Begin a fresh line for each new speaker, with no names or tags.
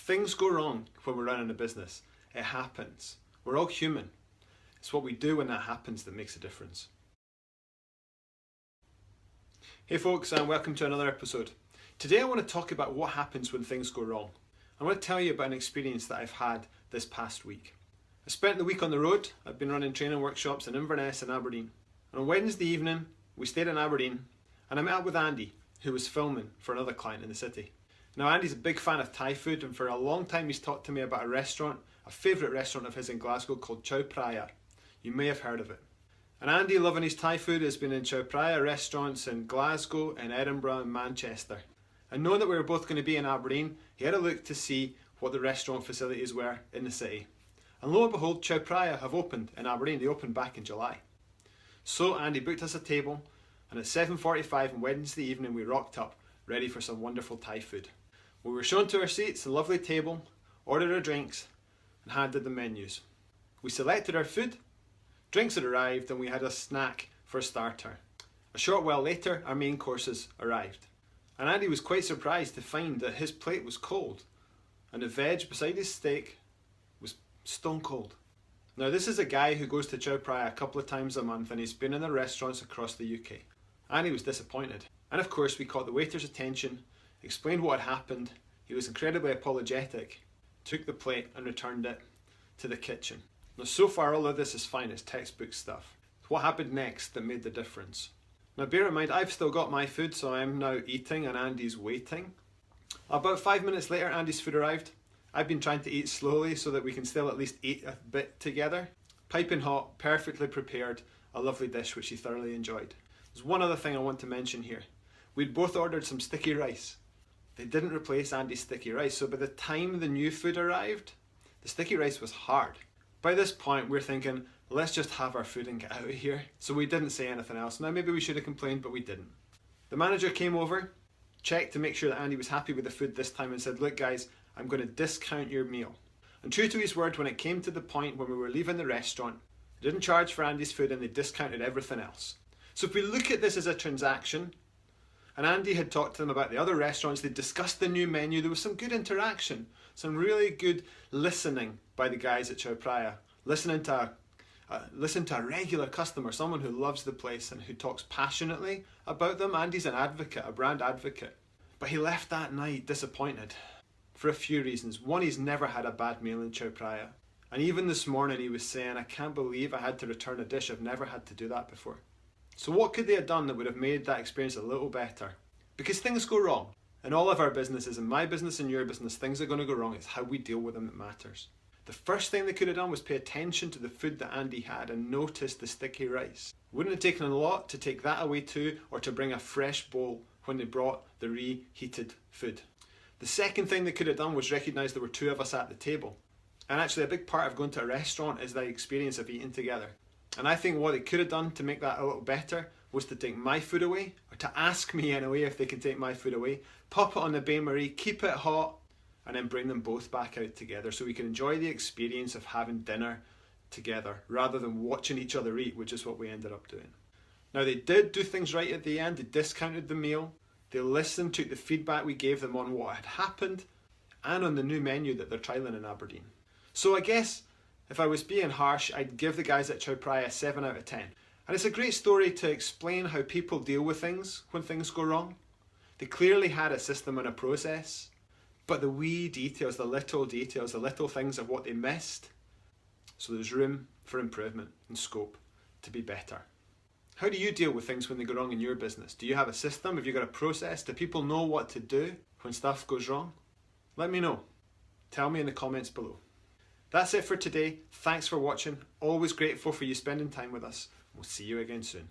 Things go wrong when we're running a business. It happens. We're all human. It's what we do when that happens that makes a difference. Hey folks, and welcome to another episode. Today I want to talk about what happens when things go wrong. I want to tell you about an experience that I've had this past week. I spent the week on the road. I've been running training workshops in Inverness and Aberdeen. And on Wednesday evening, we stayed in Aberdeen and I met up with Andy, who was filming for another client in the city. Now Andy's a big fan of Thai food, and for a long time he's talked to me about a restaurant, a favourite restaurant of his in Glasgow called Chaophraya. You may have heard of it. And Andy, loving his Thai food, has been in Chaophraya restaurants in Glasgow, in Edinburgh and Manchester. And knowing that we were both going to be in Aberdeen, he had a look to see what the restaurant facilities were in the city. And lo and behold, Chaophraya have opened in Aberdeen. They opened back in July. So Andy booked us a table, and at 7:45 on Wednesday evening we rocked up, ready for some wonderful Thai food. We were shown to our seats, a lovely table, ordered our drinks and handed the menus. We selected our food, drinks had arrived, and we had a snack for a starter. A short while later our main courses arrived. And Andy was quite surprised to find that his plate was cold and the veg beside his steak was stone cold. Now this is a guy who goes to Chaophraya a couple of times a month and he's been in the restaurants across the UK. Andy was disappointed. And of course we caught the waiter's attention, explained what had happened. He was incredibly apologetic, took the plate and returned it to the kitchen. Now so far all of this is fine, it's textbook stuff. What happened next that made the difference? Now bear in mind I've still got my food, so I'm now eating and Andy's waiting. About 5 minutes later Andy's food arrived. I've been trying to eat slowly so that we can still at least eat a bit together. Piping hot, perfectly prepared, a lovely dish which he thoroughly enjoyed. There's one other thing I want to mention here. We'd both ordered some sticky rice. They didn't replace Andy's sticky rice, so by the time the new food arrived, the sticky rice was hard. By this point we're thinking, let's just have our food and get out of here. So we didn't say anything else. Now maybe we should have complained, but we didn't. The manager came over, checked to make sure that Andy was happy with the food this time and said, look guys, I'm going to discount your meal. And true to his word, when it came to the point when we were leaving the restaurant, they didn't charge for Andy's food and they discounted everything else. So if we look at this as a transaction, and Andy had talked to them about the other restaurants, they discussed the new menu, there was some good interaction, some really good listening by the guys at Chaophraya, listening to a regular customer, someone who loves the place and who talks passionately about them. Andy's an advocate, a brand advocate. But he left that night disappointed for a few reasons. One, he's never had a bad meal in Chaophraya. And even this morning he was saying, I can't believe I had to return a dish, I've never had to do that before. So what could they have done that would have made that experience a little better? Because things go wrong. In all of our businesses, in my business and your business, things are going to go wrong. It's how we deal with them that matters. The first thing they could have done was pay attention to the food that Andy had and notice the sticky rice. Wouldn't have taken a lot to take that away too, or to bring a fresh bowl when they brought the reheated food. The second thing they could have done was recognise there were two of us at the table. And actually a big part of going to a restaurant is the experience of eating together. And I think what they could have done to make that a little better was to take my food away, or to ask me anyway if they can take my food away, pop it on the bain-marie, keep it hot, and then bring them both back out together so we can enjoy the experience of having dinner together rather than watching each other eat, which is what we ended up doing. Now they did do things right at the end. They discounted the meal, they listened, took the feedback we gave them on what had happened and on the new menu that they're trialling in Aberdeen. So I guess if I was being harsh, I'd give the guys at Chaophraya a 7 out of 10. And it's a great story to explain how people deal with things when things go wrong. They clearly had a system and a process, but the wee details, the little things of what they missed. So there's room for improvement and scope to be better. How do you deal with things when they go wrong in your business? Do you have a system? Have you got a process? Do people know what to do when stuff goes wrong? Let me know. Tell me in the comments below. That's it for today. Thanks for watching. Always grateful for you spending time with us. We'll see you again soon.